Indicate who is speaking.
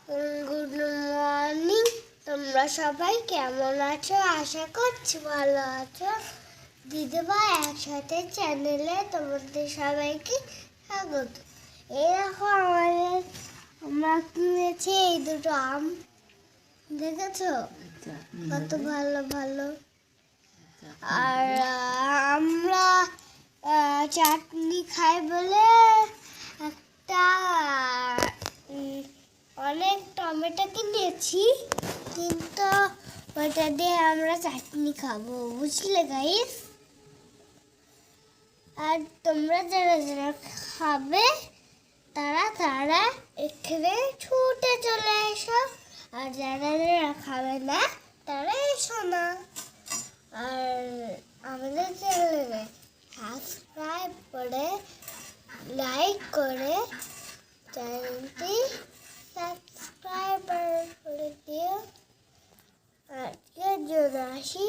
Speaker 1: Good morning. তোমরা সবাই কেমন আছো? আশা করছি ভালো আছো। দিদিভাই একসাথে চ্যানেলে তোমাদের সবাইকে স্বাগত। এই দেখো আমরা কিনেছি এই দুটো আম, দেখেছো কত ভালো ভালো। আর আমরা চাটনি খাই বলে একটা অনেক টমেটো কিনেছি, কিন্তু ওটা দিয়ে আমরা চাটনি খাবো, বুঝলে গাইস? আর তোমরা যারা যারা খাবে তারা এখানে ছুটে চলে এসো, আর যারা যারা খাবে না তারা এসো না। আর আমাদের চ্যানেলে সাবস্ক্রাইব করে লাইক করে চ্যানেলটি সাবস্ক্রাইব করে দিও। আজকের জন্য আসি।